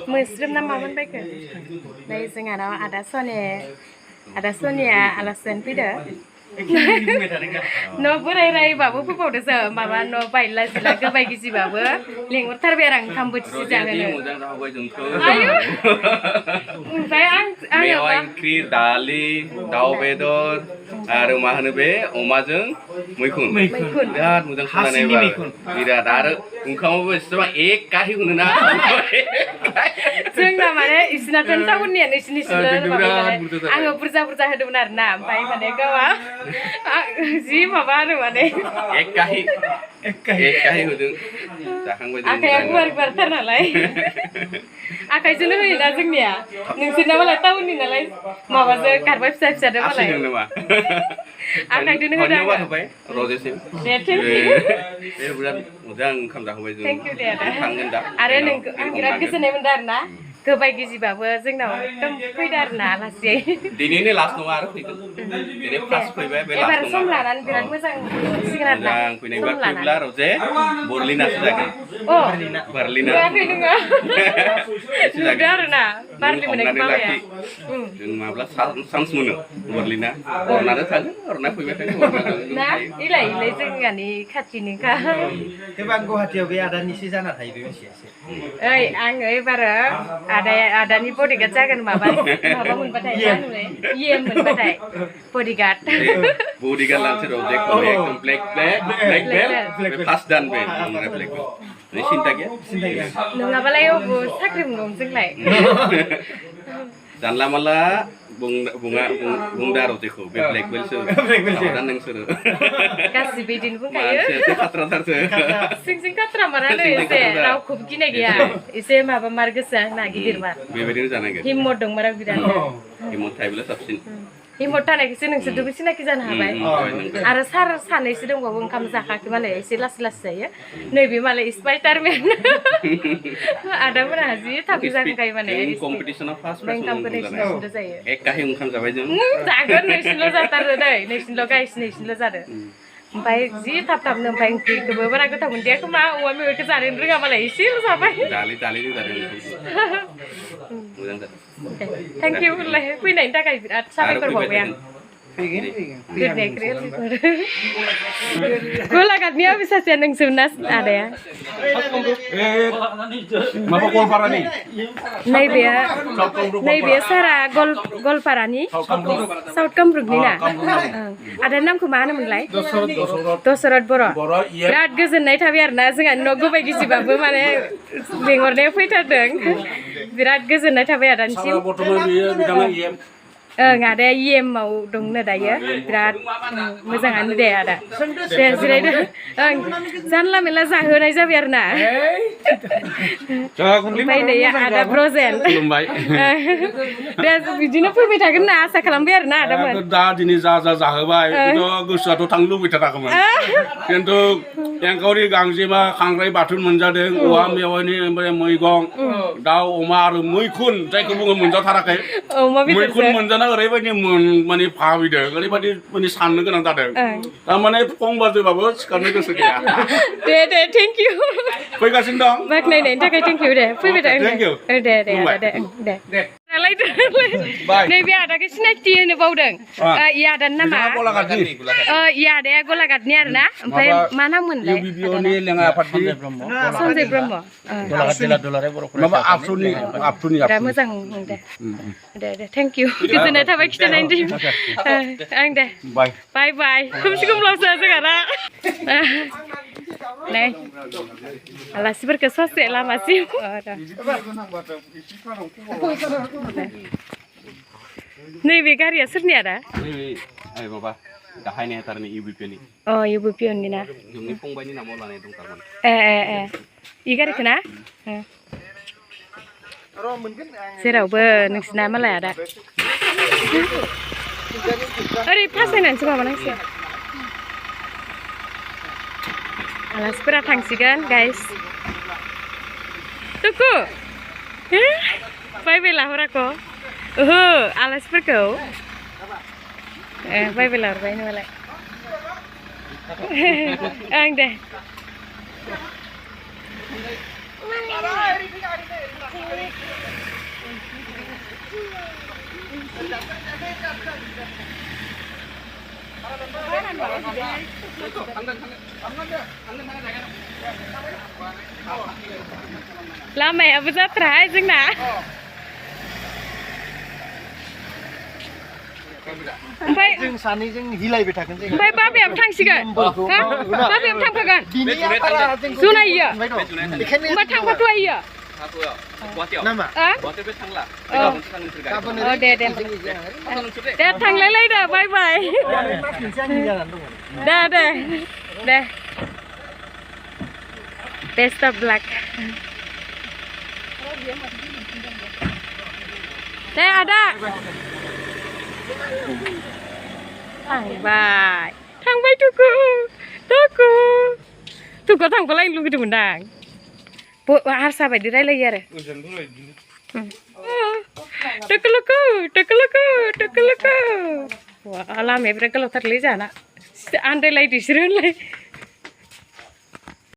Muslim nama mana baik? Dari sengaja ada Sonia alasan pida. No berai babu pupau desa, mama no baiklah silakan bagi si babu. Lingkar terberang kampus si jangan. Ayo. Saya wngkri dali, daw bedor, aru mahanu be, omajeng, muikun. Birat mudang sunane ba. Birat aru ungkamu be sebab kahi gununa. Seng namanya isna tahun ni, isni sudah. Anggo percaya hidup benar nam, baik mana kawa. Si mama anu mana? kahi hudung. Akai aku bar ternalai. Akai jenuh ni nazing ni ya. Nungsi nama lah tahun ni nalai. Mama se karbai bisa ada malai. Asing nama. Akai jenuh dah. Apa tu bay? Roje sim. Thank you. Bulan mudang kam dah bay. Thank you dia. Kangen dah. Ada nung akhirat kesenai benar na. Kebaik gizi bawa jwngnao pwidwng lah sih. Dini ni last nunggu aru itu. Dini plus pwidwng be last nunggu. Som lanan birat mojang sigaran na. Yang pwidwng ba pwidwng Roje Borlina sudah. Oh. Berlina. Pwidwng. Sudah na. Barli mana kita ya. Jung 15 sans munu Borlina. Orna ada tadi. Orna pwidwng tadi. Nah, ilai jeng ni kacau ni kah. Kebang gua hati oke ada nisi sana thai itu sih. Ang baru ada ni bodyguard jaga maba menbatai kan le, iya menbatai bodyguard. Bodyguard langsung Roje ko ekdom black belt, fast dan be, nomor black belt. Ini cinta ya? Nunggu apa lagi aku sakrim nung jenglai. Jangan lama bunga Roje ko, black belt su. Dan neng suruh. Kasih bedin pun kayu. Katra tarse. Sing katra mana le ise, rau kup kini gaya. Ise maba margesa na gidir mar. Bedin sana gitu. Himmot dong marag bidan. Himmot thai bila sabsin. Himmot tanah kisi nung sedu kisi nak kisan habai. Aras har sana isi dong babung kam zakak kemana isi las saya. Nabi malah Spiderman. Ada mana sih tapi zakak kayak mana ya? Competition of fast Main competition sudah saya. Kahi ungkam sampai jam. Jangan nation lo zatar deh, nation lo guys, nation lo zatar. Sampai ji tap nampai ngkri kebeber aku tahu dia kemana uang mereka cari mereka malah isi lo sampai. Tali itu dari. Thank you lah, kui naik tak kayak berat sampai korban ya. Gula katnya bisa seneng sunas ada ya. Mapa gol parani. Nai biya sara gol parani. South Kambruk ni na. Ada nam kemana mulai? Dosorot boro. Berat goजोननाय थाबाय आरोना जोंहा न'गौ बायदि जिबाबो माने लेंहरनायाव फैथारदों. बिराद गोजोननाय थाबाय आदानिसिम. Ada mau dong nadanya, berat, macam anu deh ada. Serai deh, janganlah melah zahir aja biar na. Baik deh ya ada frozen. Dan begini pun kita kena asa kalam biar na ada pun. Dah jenis zahir baik, itu gusah tu tanglu kita tak keman. Untuk yang kau di gangsi mah kangrai batun menjadi uam ya ini muigong, dau umar muikun, saya kubung menjadi tharakai. Muikun menjadi ओरैबायदि माने भाबिदों ओरैबायदि माने साननो गोनां जादों थारमाने फंबाजों बाबो सिखारनो गोसो गैया दे थेंक इउ फैगासिनो दं बाखनायनायनि थाखाय थेंक इउ दे फैबाय दे नैबे आदाखौ सिनायथि होनो बावदों इ आदानि नामा इ आदाया गलाघाटनि आरोना ओमफ्राय मा नाम मोनलाय सन्जय ब्रह्म माबा आबसुनि मोजां दे थेंक इउ गोजोननाय थाबाय खिथानायनि आं दे बाय खोमसि खोमलावसो जोंहा नै आलासिफोरखौ ससे लामासिम नैबे गारिया सोरनिया दा नैबे माबा गाहायनि थारनि इउबिपिनि इउबिपिनि ना जोंनि फंबायनि नामाव लानाय दंथारमोन इ गारिखौ ना जेरावबो नोंसिना मालाय आदा ओरै फासायनानैसो माबानांसिगोन आलासिफोरा थांसिगोन गाइस तुकु बायबाय लाहराख' ओहो आलासिफोरखौ बायबाय लाहरबाय नोंलाय ओं दे लामायाबो जाथ्राहाय जोंना ओमफ्राय जों सानैजों हिलायबाय थागोन जों ओमफ्राय बाबायाबो थांसिगोन हा बाबायाबो थांफागोन बिनि आफारा जों जुनाइयो बेखायनो होमबा थांफाथ'हायो नामा अ दे दे दे थांलायलायदो बाय बाय दे दे दे बेस्ट अफ लाक दे आदा थांबाय थांबाय तुकु तुकु तुकु थांबालाय लुगैदोंमोन आं हारसा बायदि रायलायो आरो तुकु लुकु तुकु लुकु तुकु लुकु लामाया बिराद गोलावथारलै जाना आन्दायलायदो बिसोरो होनलाय